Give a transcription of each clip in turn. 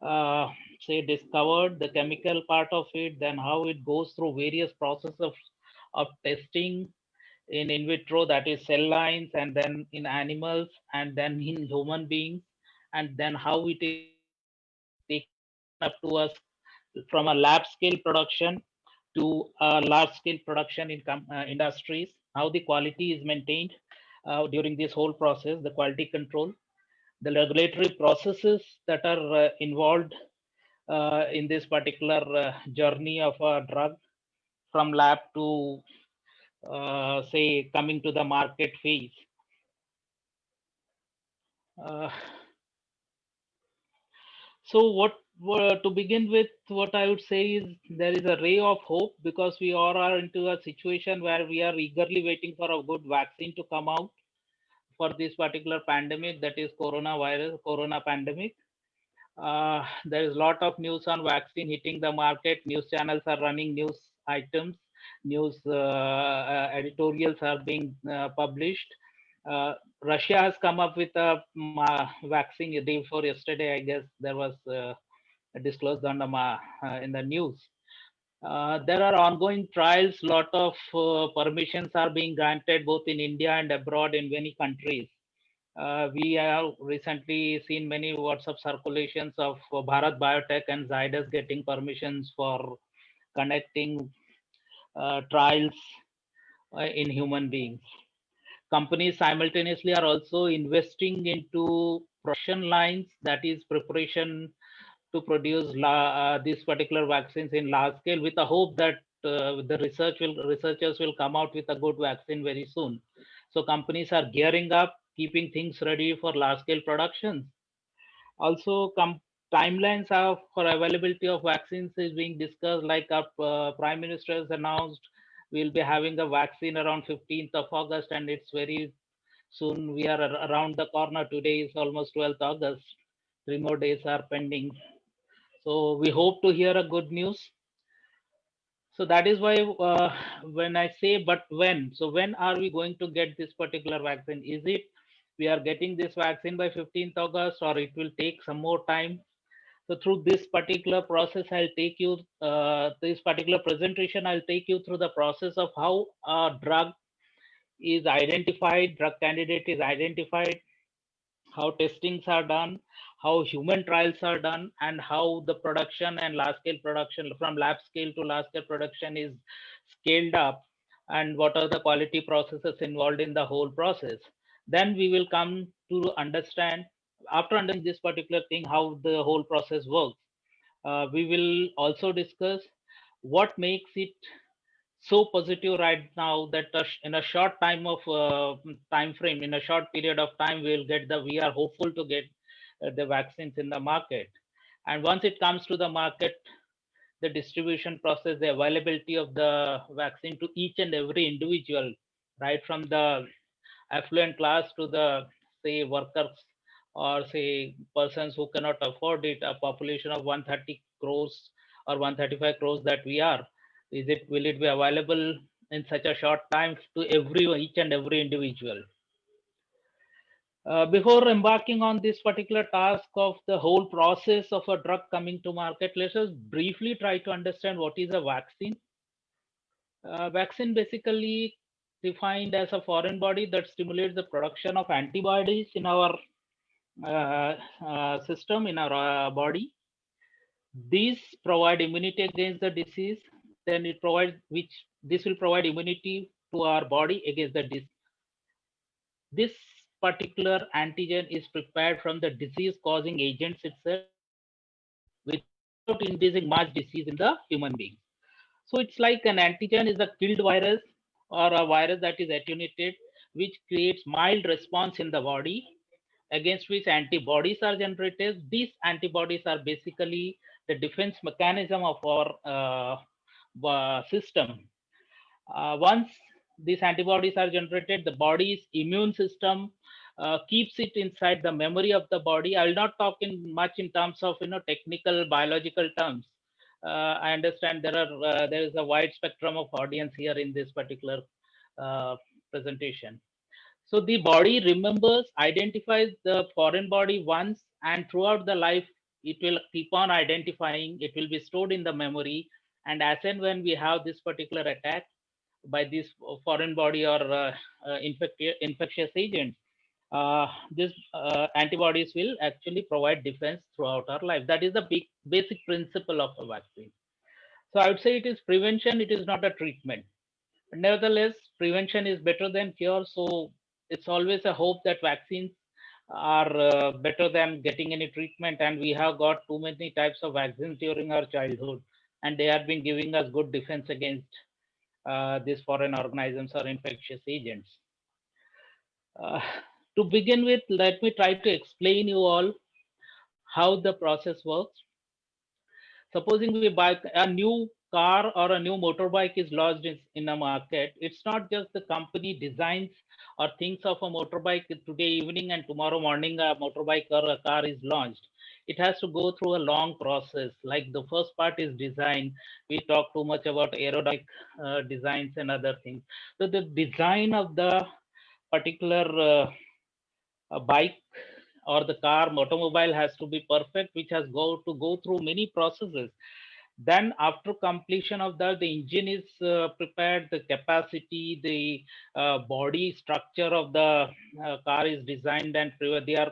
uh, say discovered the chemical part of it, then how it goes through various processes of testing in vitro, that is cell lines, and then in animals, and then in human beings, and then how it is taken up to us from a lab scale production to large scale production in industries, how the quality is maintained during this whole process, the quality control, the regulatory processes that are involved in this particular journey of a drug from lab to say coming to the market phase. Uh, so to begin with, what I would say is there is a ray of hope because we all are into a situation where we are eagerly waiting for a good vaccine to come out for this particular pandemic, that is corona pandemic. There is a lot of news on vaccine hitting the market. News channels are running news items, news editorials are being published. Uh, Russia has come up with a vaccine the day before yesterday. I guess there was disclosed on in the news. There are ongoing trials. Lot of permissions are being granted both in India and abroad in many countries. We have recently seen many WhatsApp circulations of Bharat Biotech and Zydus getting permissions for connecting trials in human beings. Companies simultaneously are also investing into production lines, that is preparation to produce these particular vaccines in large scale, with the hope that the researchers will come out with a good vaccine very soon. So companies are gearing up, keeping things ready for large scale productions. Also, timelines for availability of vaccines is being discussed. Like our Prime Minister has announced, we'll be having a vaccine around 15th of August, and it's very soon. We are around the corner. Today is almost 12th August. 3 more days are pending. So we hope to hear a good news. So that is why when I say, but when? So when are we going to get this particular vaccine? Is it we are getting this vaccine by 15th August, or it will take some more time? So through this particular process, I'll take you this particular presentation. I'll take you through the process of how a drug is identified, drug candidate is identified, how testings are done, how human trials are done, and how the production and large scale production from lab scale to large scale production is scaled up, and what are the quality processes involved in the whole process. Then we will come to understand, after understanding this particular thing, how the whole process works. We will also discuss what makes it so positive right now that in a short time of time frame, in a short period of time, we are hopeful to get the vaccines in the market. And once it comes to the market, the distribution process, the availability of the vaccine to each and every individual, right from the affluent class to the say workers, or say persons who cannot afford it, a population of 130 crores or 135 crores that we are, will it be available in such a short time to each and every individual? Before embarking on this particular task of the whole process of a drug coming to market, let us briefly try to understand what is a vaccine. Vaccine basically defined as a foreign body that stimulates the production of antibodies in our system, in our body. These provide immunity against the disease. Then it provides which this will provide immunity to our body against the disease. This particular antigen is prepared from the disease causing agents itself without inducing much disease in the human being. So it's like an antigen is a killed virus or a virus that is attenuated, which creates mild response in the body against which antibodies are generated. These antibodies are basically the defense mechanism of our system. Once these antibodies are generated, the body's immune system keeps it inside the memory of the body. I will not talk in much in terms of technical biological terms. I understand there is a wide spectrum of audience here in this particular uh, presentation. So the body remembers, identifies the foreign body once, and throughout the life it will keep on identifying, it will be stored in the memory, and as and when we have this particular attack by this foreign body or infectious agents, these antibodies will actually provide defense throughout our life. That is the basic principle of a vaccine. So I would say it is prevention, it is not a treatment. Nevertheless, prevention is better than cure. So it's always a hope that vaccines are better than getting any treatment. And we have got too many types of vaccines during our childhood, and they have been giving us good defense against these foreign organisms or infectious agents. Uh, to begin with, let me try to explain you all how the process works. Supposing we buy a new car or a new motorbike is launched in a market, it's not just the company designs or thinks of a motorbike today evening and tomorrow morning a motorbike or a car is launched. It has to go through a long process. Like the first part is design. We talk too much about aerodynamic designs and other things. So the design of the particular bike or the car automobile has to be perfect, which has to go through many processes. Then after completion of that, the engine is prepared, the capacity, the body structure of the car is designed, and they are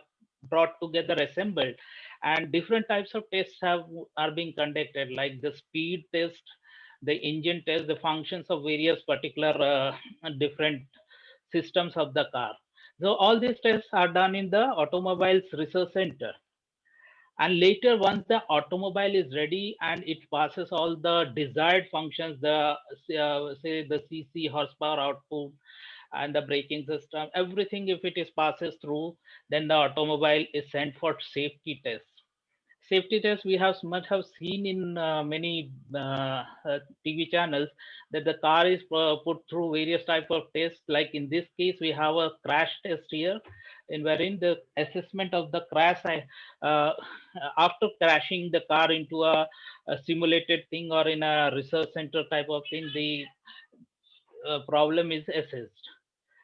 brought together, assembled, and different types of tests are being conducted, like the speed test, the engine test, the functions of various particular different systems of the car. So all these tests are done in the automobiles research center. And later, once the automobile is ready and it passes all the desired functions, the say the CC horsepower output and the braking system, everything, if it is passes through, then the automobile is sent for safety tests. Safety tests we must have seen in many TV channels, that the car is put through various type of tests. Like in this case, we have a crash test here, in wherein the assessment of the crash, uh, after crashing the car into a simulated thing or in a research center type of thing, the problem is assessed.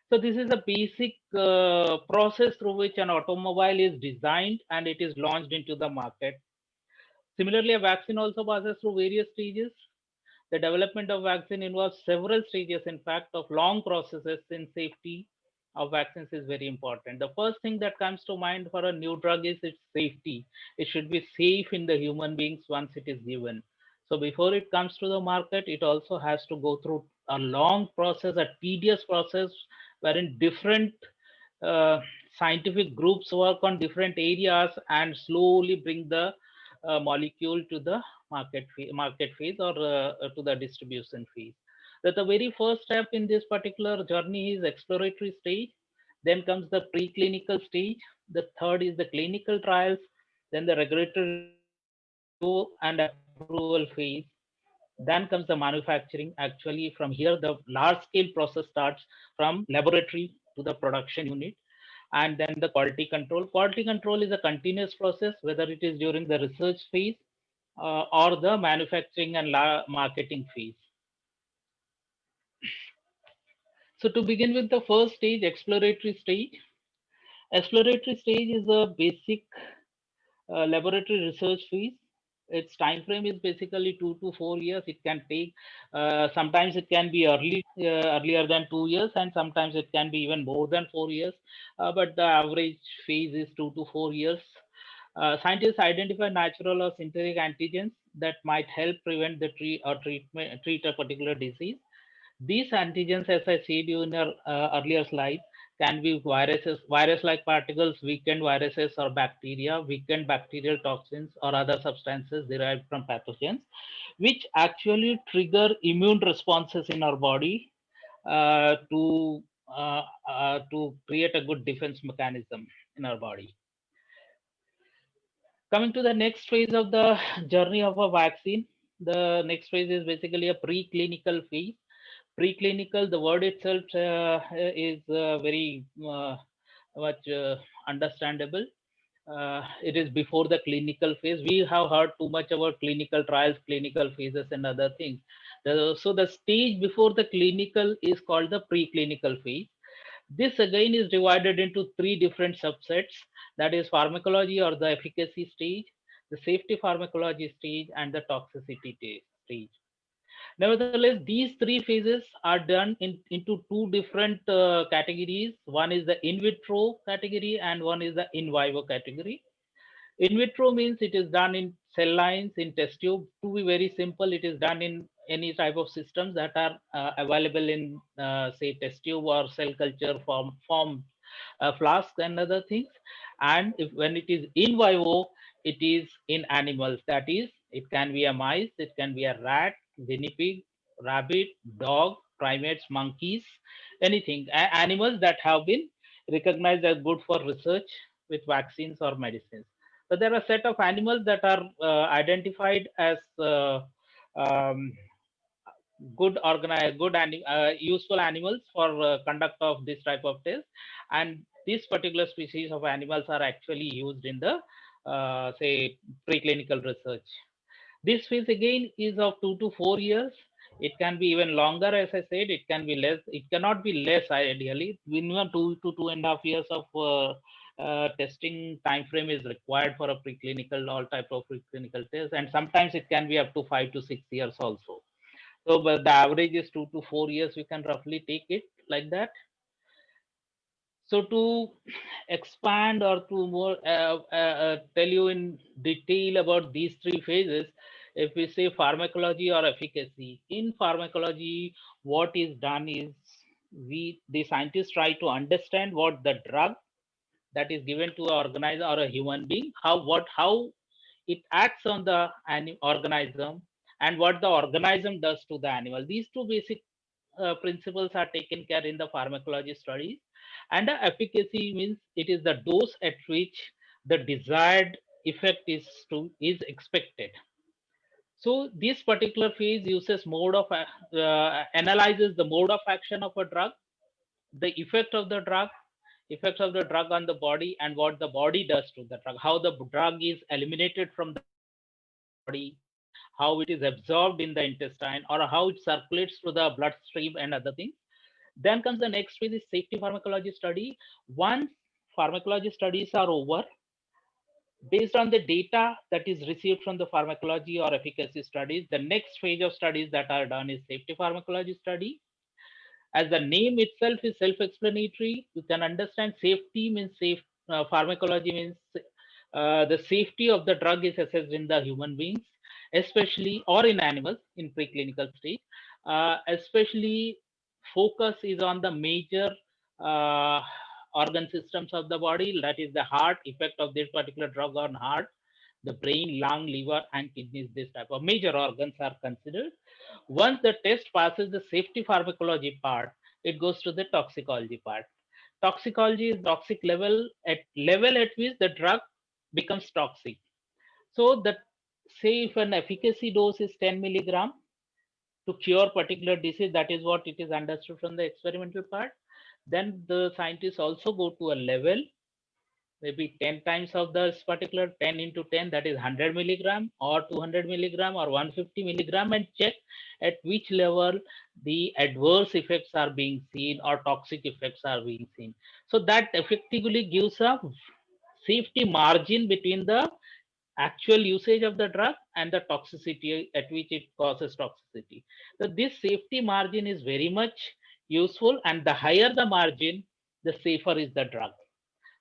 So this is a basic process through which an automobile is designed and it is launched into the market. Similarly, a vaccine also passes through various stages. The development of vaccine involves several stages, in fact, of long processes. In safety of vaccines is very important. The first thing that comes to mind for a new drug is its safety. It should be safe in the human beings once it is given. So before it comes to the market, it also has to go through a long process, a tedious process, wherein different uh, scientific groups work on different areas and slowly bring the molecule to the market phase or to the distribution phase. That the very first step in this particular journey is exploratory stage. Then comes the preclinical stage. The third is the clinical trials. Then the regulatory review and approval phase. Then comes the manufacturing. Actually, from here, the large scale process starts from laboratory to the production unit. And then the quality control. Quality control is a continuous process, whether it is during the research phase or the manufacturing and marketing phase. So to begin with the first stage, exploratory stage. Exploratory stage is a basic laboratory research phase. Its time frame is basically 2 to 4 years. It can take, sometimes it can be earlier than 2 years, and sometimes it can be even more than 4 years. But the average phase is 2 to 4 years. Scientists identify natural or synthetic antigens that might help prevent the treat a particular disease. These antigens, as I said you in our earlier slide, can be viruses, virus-like particles, weakened viruses or bacteria, weakened bacterial toxins or other substances derived from pathogens, which actually trigger immune responses in our body to create a good defense mechanism in our body. Coming to the next phase of the journey of a vaccine, the next phase is basically a preclinical phase. Preclinical, the word itself is very much understandable. It is before the clinical phase. We have heard too much about clinical trials, clinical phases, and other things. So the stage before the clinical is called the preclinical phase. This again is divided into three different subsets. That is pharmacology or the efficacy stage. the safety pharmacology stage, and the toxicity stage. Nevertheless, these three phases are done into two different categories. One is the in vitro category and one is the in vivo category. In vitro means it is done in cell lines, in test tube. To be very simple, it is done in any type of systems that are available in, say, test tube or cell culture form flask and other things. And if when it is in vivo, it is in animals. That is, it can be a mice, it can be a rat, guinea pig, rabbit, dog, primates, monkeys, anything, animals that have been recognized as good for research with vaccines or medicines. So there are a set of animals that are identified as um, useful animals for conduct of this type of test, and this particular species of animals are actually used in the say preclinical research. This phase again is of 2 to 4 years. It can be even longer, as I said. It can be less. It cannot be less ideally. Minimum 2 to 2.5 years of testing time frame is required for a preclinical, all type of preclinical test, and sometimes it can be up to 5 to 6 years also. So, but the average is 2 to 4 years. We can roughly take it like that. So, to expand or to more tell you in detail about these three phases, if we say pharmacology or efficacy, in pharmacology, what is done is the scientists try to understand what the drug that is given to an organism or a human being, how it acts on the organism, and what the organism does to the animal. These two basic principles are taken care in the pharmacology studies. And the efficacy means it is the dose at which the desired effect is expected. So this particular phase uses mode of analyzes the mode of action of a drug, the effects of the drug on the body, and what the body does to the drug, how the drug is eliminated from the body, how it is absorbed in the intestine, or how it circulates through the bloodstream and other things. Then comes the next phase is safety pharmacology study. Once pharmacology studies are over, based on the data that is received from the pharmacology or efficacy studies, the next phase of studies that are done is safety pharmacology study. As the name itself is self-explanatory, you can understand safety means safe. Pharmacology means the safety of the drug is assessed in the human beings, especially or in animals in preclinical stage. Especially focus is on the major uh, organ systems of the body, that is the heart, effect of this particular drug on heart, the brain, lung, liver, and kidneys. This type of major organs are considered. Once the test passes the safety pharmacology part, it goes to the toxicology part. Toxicology is toxic level at which the drug becomes toxic. So that, say if an efficacy dose is 10 milligram to cure particular disease, that is what it is understood from the experimental part. Then the scientists also go to a level, maybe 10 times of this particular 10 into 10, that is 100 milligram or 200 milligram or 150 milligram, and check at which level the adverse effects are being seen or toxic effects are being seen. So that effectively gives a safety margin between the actual usage of the drug and the toxicity at which it causes toxicity. So this safety margin is very much useful, and the higher the margin, the safer is the drug.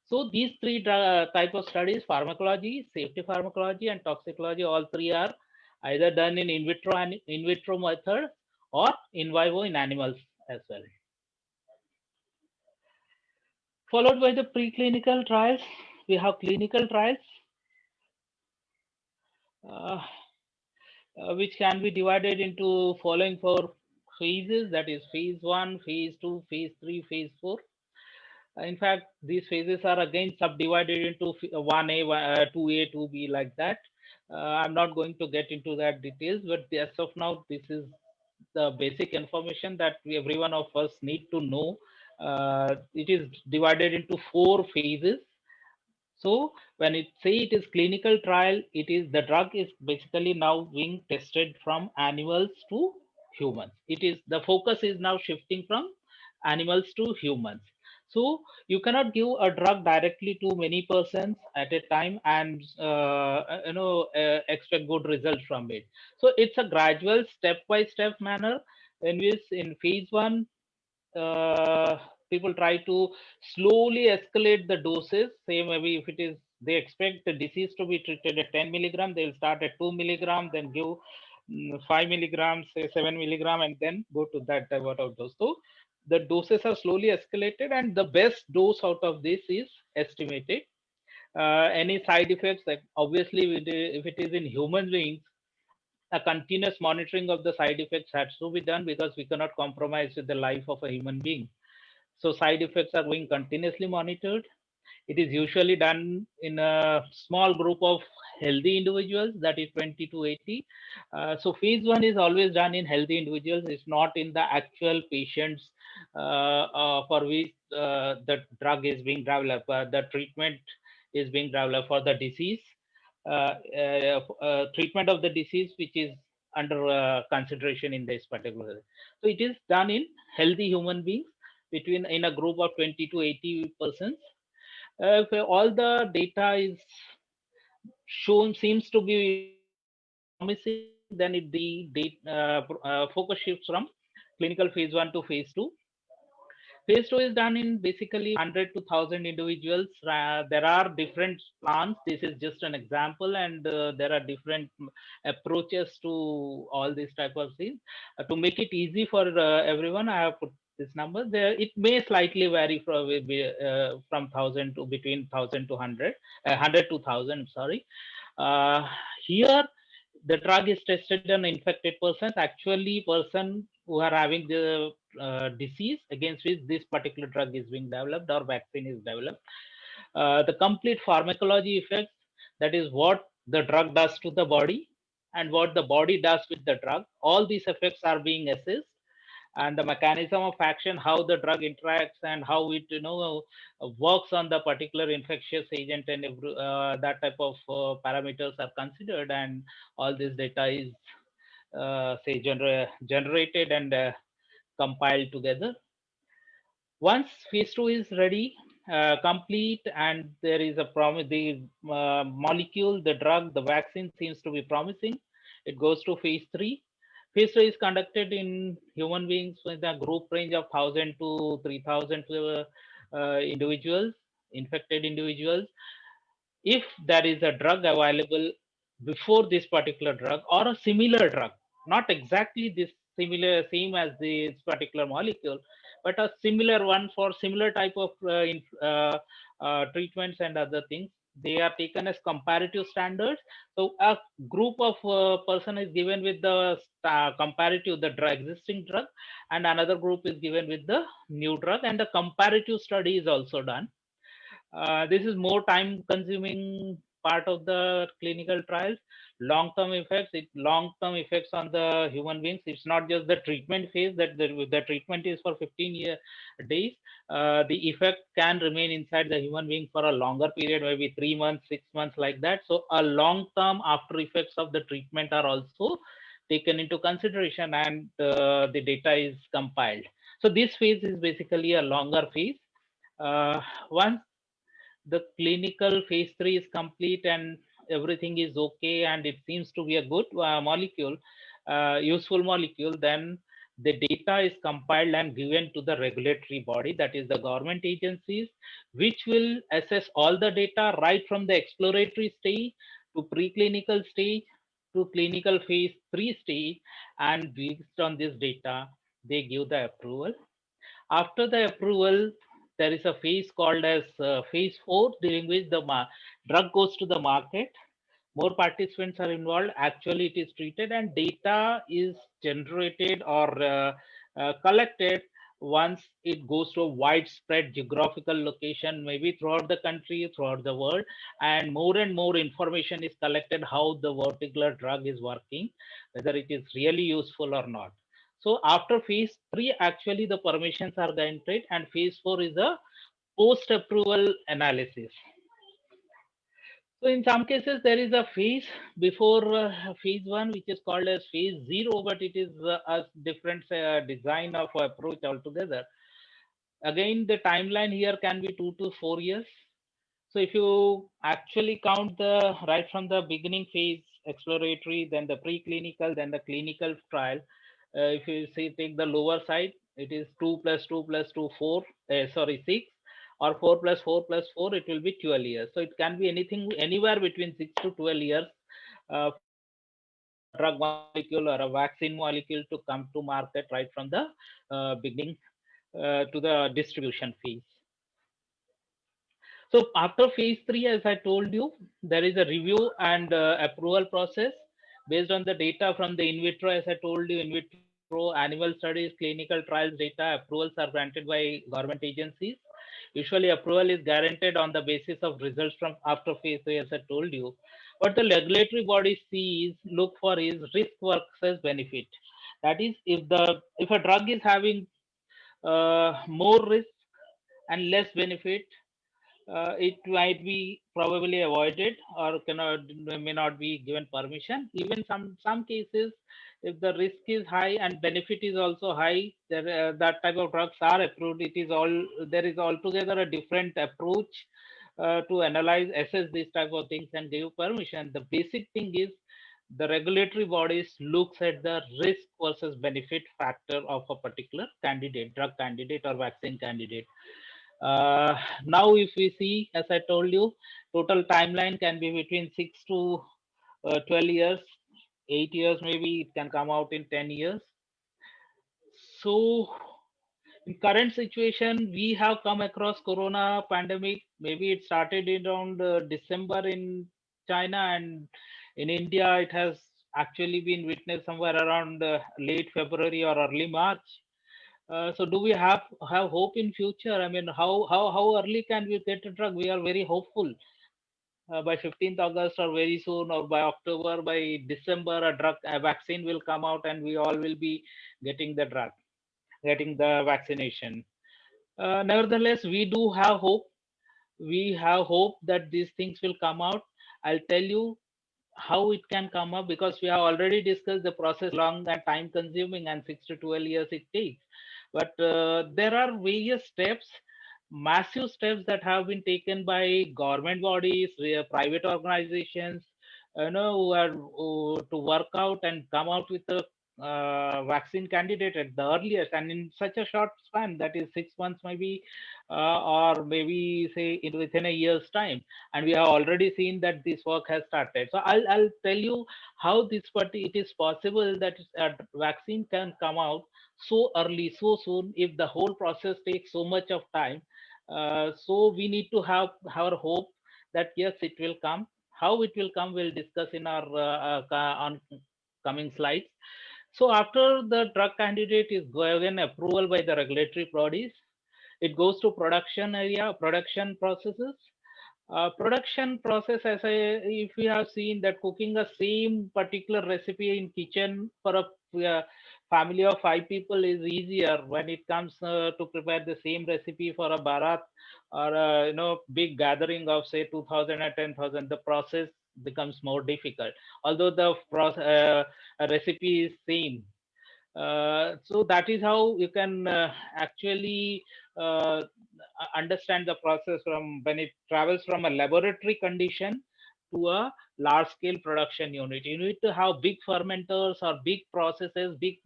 So these three type of studies, pharmacology, safety pharmacology, and toxicology, all three are either done in vitro method or in vivo in animals as well. Followed by the preclinical trials, we have clinical trials, uh, which can be divided into following four phases. That is phase one, phase two, phase three, phase four. In fact, these phases are again subdivided into 1A, 2A, 2B, like that. I'm not going to get into that details, but as of now, this is the basic information that every one of us need to know. It is divided into four phases. So when it say it is clinical trial, it is the drug is basically now being tested from animals to humans. It is the focus is now shifting from animals to humans. So you cannot give a drug directly to many persons at a time and expect good results from it. So it's a gradual, step by step manner in which in phase one, uh, people try to slowly escalate the doses. Say maybe if it is they expect the disease to be treated at 10 milligram, they'll start at 2 milligram, then give 5 milligrams, say 7 milligram, and then go to that type of dose. So the doses are slowly escalated, and the best dose out of this is estimated. Any side effects, like obviously, if it is in human beings, a continuous monitoring of the side effects has to be done because we cannot compromise with the life of a human being. So side effects are being continuously monitored. It is usually done in a small group of healthy individuals, that is 20 to 80. So phase one is always done in healthy individuals. It's not in the actual patients for which the drug is being developed, the treatment is being developed for the disease, treatment of the disease which is under consideration in this particular. So it is done in healthy human beings between in a group of 20 to 80 persons. If all the data is shown seems to be promising, then focus shifts from clinical phase 1 to phase 2. Phase 2 is done in basically 100 to 1000 individuals. There are different plans. This is just an example, and there are different approaches to all these type of things. To make it easy for everyone, I have put this number there. It may slightly vary from 1000 to between 1000 to 100, 100 to 1000. Sorry. Uh, Here the drug is tested on infected persons, actually person who are having the disease against which this particular drug is being developed or vaccine is developed. The complete pharmacology effects, that is what the drug does to the body and what the body does with the drug, all these effects are being assessed, and the mechanism of action, how the drug interacts and how it works on the particular infectious agent, and that type of parameters are considered, and all this data is say generated and compiled together. Once phase 2 is ready, complete, and there is a promise, the molecule, the drug, the vaccine seems to be promising, it goes to phase 3. Phase 3 is conducted in human beings with a group range of 1000 to 3000 individuals, infected individuals. If there is a drug available before this particular drug or a similar drug, not exactly this similar same as this particular molecule, but a similar one for similar type of treatments and other things, they are taken as comparative standards. So a group of person is given with the comparative the drug, existing drug, and another group is given with the new drug, and the comparative study is also done. This is more time consuming part of the clinical trials. Long term effects on the human beings. It's not just the treatment phase, that the treatment is for 15 days. The effect can remain inside the human being for a longer period, maybe 3 months, 6 months, like that. So a long term after effects of the treatment are also taken into consideration, and the data is compiled. So this phase is basically a longer phase. Once the clinical phase 3 is complete and everything is okay and it seems to be a good molecule, useful molecule, then the data is compiled and given to the regulatory body, that is the government agencies, which will assess all the data right from the exploratory stage to preclinical stage to clinical phase 3 stage, and based on this data they give the approval. After the approval, there is a phase called as phase 4, during which the drug goes to the market. More participants are involved. Actually, it is treated and data is generated or collected once it goes to a widespread geographical location, maybe throughout the country, throughout the world, and more information is collected how the particular drug is working, whether it is really useful or not. So after phase 3, actually the permissions are granted, and phase 4 is a post-approval analysis. So in some cases, there is a phase before phase 1, which is called as phase 0, but it is a different design of approach altogether. Again, the timeline here can be 2 to 4 years. So if you actually count the right from the beginning phase, exploratory, then the preclinical, then the clinical trial, if you say take the lower side, it is 2 plus 2 plus 2, 4, sorry, 6, or 4 plus 4 plus 4, it will be 12 years. So it can be anything, anywhere between 6 to 12 years for a drug molecule or a vaccine molecule to come to market right from the beginning to the distribution phase. So after phase three, as I told you, there is a review and approval process based on the data from the in vitro. As I told you, in vitro animal studies, clinical trials data, approvals are granted by government agencies. Usually, approval is guaranteed on the basis of results from after phase three, as I told you. What the regulatory body sees, look for is risk versus benefit. That is, if a drug is having more risk and less benefit, it might be probably avoided or cannot may not be given permission. Even some cases, if the risk is high and benefit is also high, that type of drugs are approved. It is all there is altogether a different approach to analyze, assess these type of things and give permission. The basic thing is the regulatory bodies looks at the risk versus benefit factor of a particular candidate, drug candidate or vaccine candidate. Uh, Now, if we see, as I told you, total timeline can be between 6 to 12 years, 8 years, maybe it can come out in 10 years. So, in current situation, we have come across Corona pandemic. Maybe it started in around December in China, and in India, it has actually been witnessed somewhere around late February or early March. So do we have hope in future? I mean, how early can we get a drug? We are very hopeful. By 15th August or very soon, or by October, by December, a vaccine will come out, and we all will be getting the drug, getting the vaccination. Nevertheless, we do have hope. We have hope that these things will come out. I'll tell you how it can come up, because we have already discussed the process long and time consuming, and 6 to 12 years it takes. But there are various steps, massive steps that have been taken by government bodies, private organizations, who are to work out and come out with a vaccine candidate at the earliest, and in such a short span, that is 6 months maybe, or maybe say within a year's time. And we have already seen that this work has started. So I'll tell you how it is possible that a vaccine can come out so early, so soon, if the whole process takes so much of time. So we need to have our hope that yes, it will come. How it will come, we'll discuss in our on coming slides. So after the drug candidate is given approval by the regulatory bodies, it goes to production area, production processes. Production process, as I, if we have seen that cooking the same particular recipe in kitchen for a family of 5 people is easier. When it comes to prepare the same recipe for a barat or a big gathering of say 2,000 or 10,000, the process becomes more difficult. Although the recipe is same, so that is how you can actually understand the process from when it travels from a laboratory condition to a large scale production unit. You need to have big fermenters or big processes, big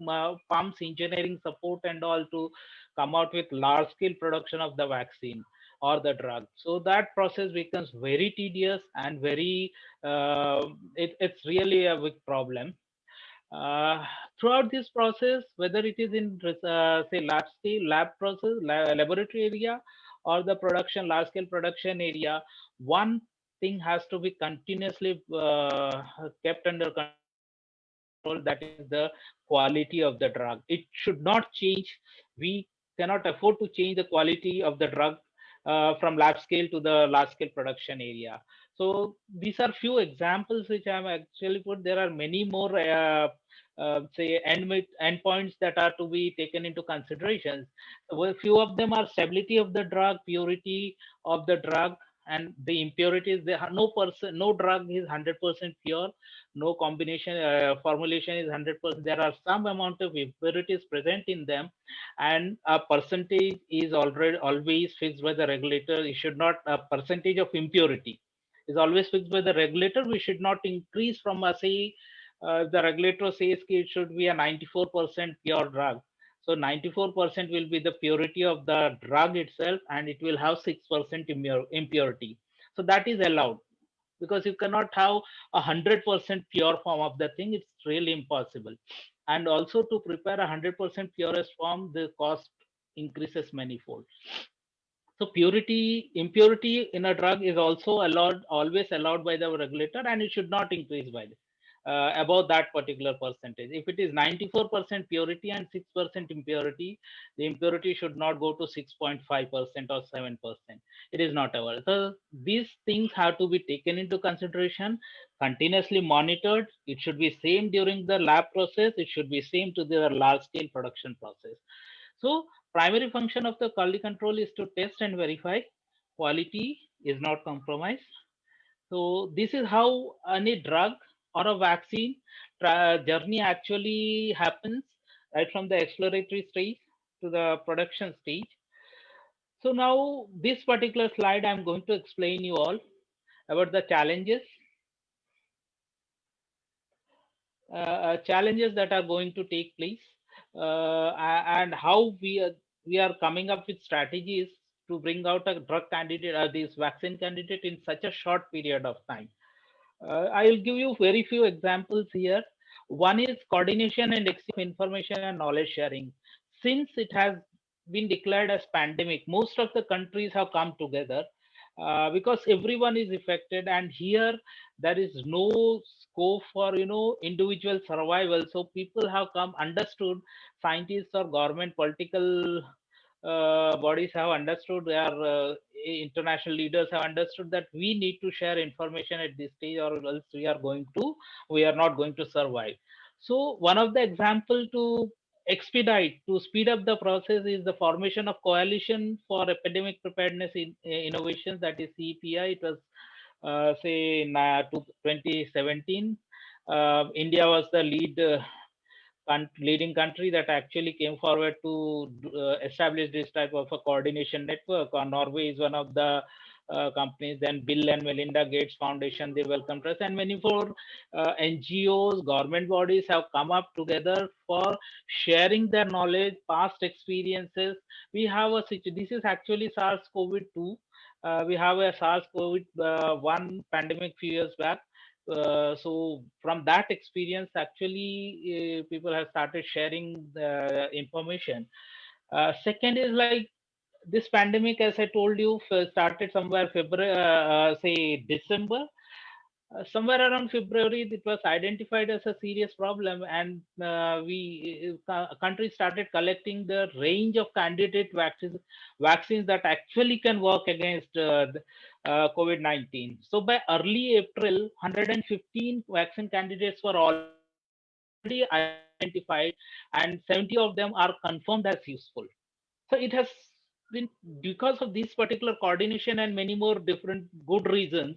pumps, engineering support and all to come out with large scale production of the vaccine or the drug. So that process becomes very tedious and very it's really a big problem. uh, Throughout this process, whether it is in say lab scale, lab process, laboratory area, or the production large scale production area, one thing has to be continuously kept under control. That is the quality of the drug. It should not change. We cannot afford to change the quality of the drug from lab scale to the large scale production area. So these are few examples which I have actually put. There are many more say endpoints that are to be taken into considerations. Well, few of them are stability of the drug, purity of the drug, and the impurities, there are no drug is 100% pure, no combination formulation is 100%. There are some amount of impurities present in them, and a percentage is already always fixed by the regulator. It should not, a percentage of impurity is always fixed by the regulator. We should not increase from a, say, the regulator says it should be a 94% pure drug. So 94% will be the purity of the drug itself, and it will have 6% impurity. So that is allowed, because you cannot have 100% pure form of the thing. It's really impossible. And also, to prepare 100% purest form, the cost increases manifold. So impurity in a drug is also allowed, always allowed by the regulator, and it should not increase by above that particular percentage. If it is 94% purity and 6% impurity, the impurity should not go to 6.5% or 7%. It is not allowed. So these things have to be taken into consideration, continuously monitored. It should be same during the lab process. It should be same to the large scale production process. So primary function of the quality control is to test and verify quality is not compromised. So this is how any drug or a vaccine journey actually happens, right from the exploratory stage to the production stage. So now this particular slide, I'm going to explain you all about the challenges that are going to take place, and how we are coming up with strategies to bring out a drug candidate, this vaccine candidate, in such a short period of time. I'll give you very few examples here. One is coordination and exchange of information and knowledge sharing. Since it has been declared as pandemic, most of the countries have come together, because everyone is affected, and here there is no scope for individual survival. So people have come, understood, scientists or government political bodies have understood, their international leaders have understood that we need to share information at this stage, or else we are not going to survive. So one of the example to expedite, to speed up the process, is the formation of coalition for epidemic preparedness in innovations, that is CEPI. It was say in 2017. India was the leading country that actually came forward to establish this type of a coordination network. Norway is one of the companies. Then Bill and Melinda Gates Foundation, they welcomed us, and many more NGOs, government bodies have come up together for sharing their knowledge, past experiences. We have this is actually SARS-CoV-2. We have a SARS-CoV-1 pandemic few years back. So from that experience, actually, people have started sharing the information. Second is like this pandemic, as I told you, started somewhere February, say December. Somewhere around February, it was identified as a serious problem, and countries started collecting the range of candidate vaccines that actually can work against COVID-19. So by early April, 115 vaccine candidates were already identified, and 70 of them are confirmed as useful. So it has been, because of this particular coordination and many more different good reasons,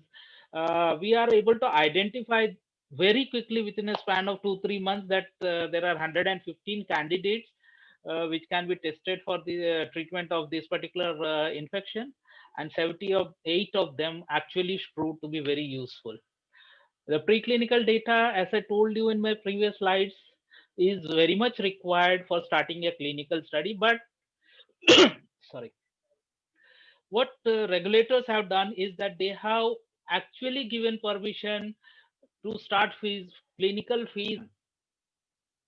we are able to identify very quickly within a span of 2-3 months that there are 115 candidates which can be tested for the treatment of this particular infection, and 78 of them actually proved to be very useful. The preclinical data, as I told you in my previous slides, is very much required for starting a clinical study. But sorry, what regulators have done is that they have actually given permission to start clinical phase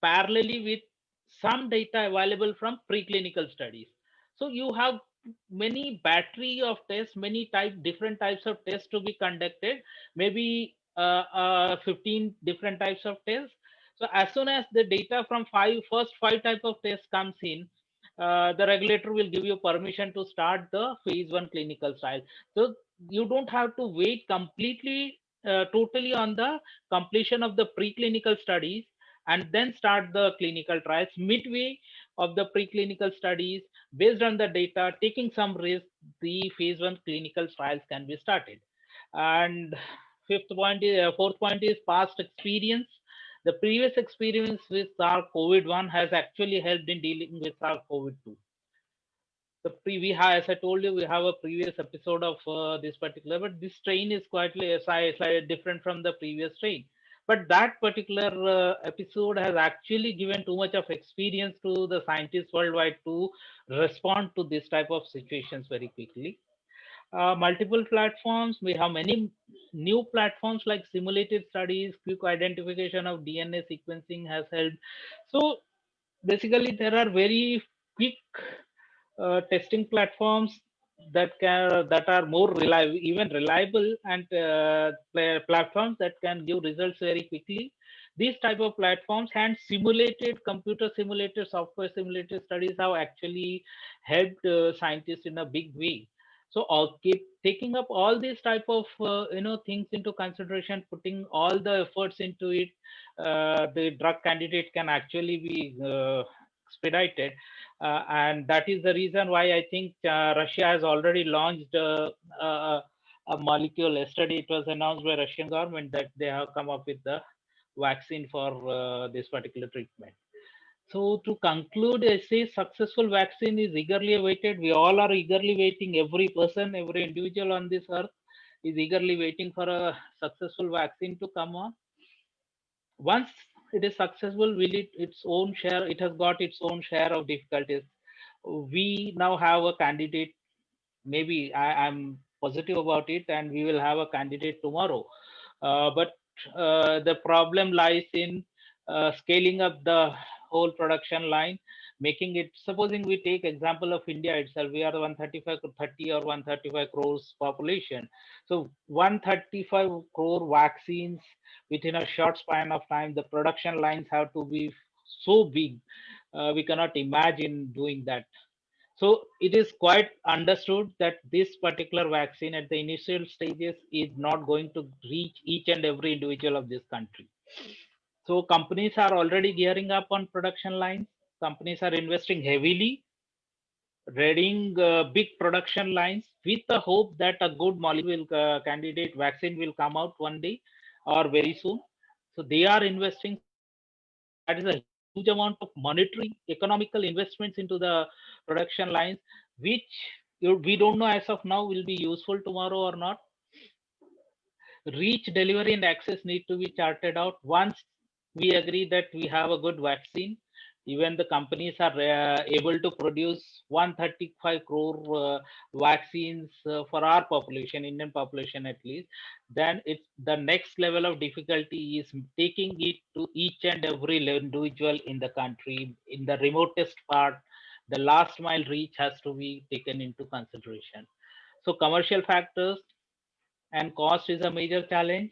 parallelly with some data available from preclinical studies. So you have many battery of tests, different types of tests to be conducted, maybe 15 different types of tests. So as soon as the data from first five type of tests comes in, the regulator will give you permission to start the phase 1 clinical trial. So you don't have to wait completely, totally on the completion of the preclinical studies and then start the clinical trials. Midway, of the preclinical studies. Based on the data, taking some risk, the phase 1 clinical trials can be started. And fourth point is past experience. The previous experience with SARS-CoV-1 has actually helped in dealing with SARS-CoV-2. We have, as I told you, we have a previous episode of this particular, but this strain is quite slightly different from the previous strain. But that particular episode has actually given too much of experience to the scientists worldwide to respond to this type of situations very quickly. Multiple platforms. We have many new platforms like simulated studies, quick identification of DNA sequencing has helped. So basically, there are very quick testing platforms that are more reliable, even reliable, and platforms that can give results very quickly. These type of platforms and simulated computer simulated software simulated studies have actually helped scientists in a big way. So I'll keep taking up all these type of things into consideration, putting all the efforts into it. The drug candidate can actually be expedited, and that is the reason why I think Russia has already launched a molecule. Yesterday, it was announced by Russian government that they have come up with the vaccine for this particular treatment. So to conclude, I say successful vaccine is eagerly awaited. We all are eagerly waiting. Every person, every individual on this earth is eagerly waiting for a successful vaccine to come on. Once it is successful, will its own share? It has got its own share of difficulties. We now have a candidate. Maybe I'm positive about it, and we will have a candidate tomorrow. But the problem lies in scaling up the whole production line, making it. Supposing we take example of India itself, we are 135 to 30 or 135 crores population. So 135 crore vaccines within a short span of time. The production lines have to be so big. We cannot imagine doing that. So it is quite understood that this particular vaccine at the initial stages is not going to reach each and every individual of this country. So companies are already gearing up on production lines. Companies are investing heavily, readying big production lines with the hope that a good molecule candidate vaccine will come out one day or very soon. So they are investing. That is a huge amount of monetary, economical investments into the production lines, which we don't know as of now will be useful tomorrow or not. Reach, delivery, and access need to be charted out. Once we agree that we have a good vaccine, even the companies are able to produce 135 crore vaccines for our population, Indian population at least, then it's the next level of difficulty is taking it to each and every individual in the country, in the remotest part. The last mile reach has to be taken into consideration. So commercial factors and cost is a major challenge.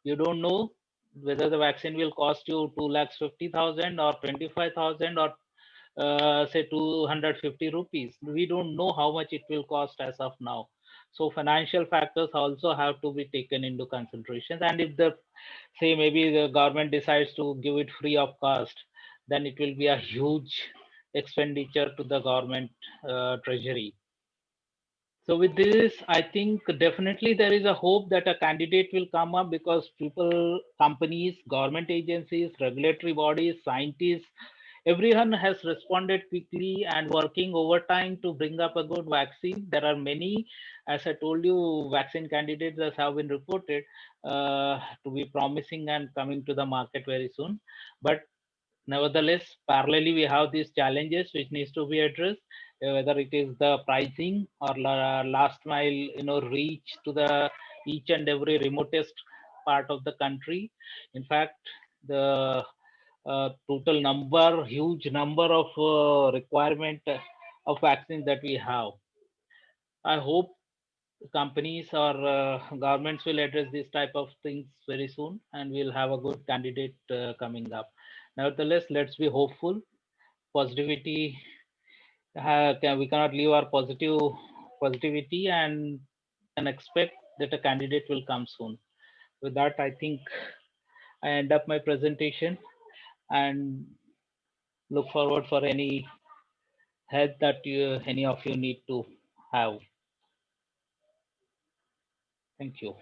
You don't know whether the vaccine will cost you 2,50,000 or 25,000 or say 250 rupees. We don't know how much it will cost as of now. So financial factors also have to be taken into consideration. And if the say maybe the government decides to give it free of cost, then it will be a huge expenditure to the government treasury. So with this, I think definitely there is a hope that a candidate will come up because people, companies, government agencies, regulatory bodies, scientists, everyone has responded quickly and working overtime to bring up a good vaccine. There are many, as I told you, vaccine candidates that have been reported to be promising and coming to the market very soon. But nevertheless, parallelly, we have these challenges which needs to be addressed, whether it is the pricing or last mile, reach to the each and every remotest part of the country. In fact, the total number, huge number of requirement of vaccines that we have. I hope companies or governments will address this type of things very soon, and we'll have a good candidate coming up. Nevertheless, let's be hopeful. Positivity, we cannot leave our positivity and expect that a candidate will come soon. With that, I think I end up my presentation, and look forward for any help that any of you need to have. Thank you.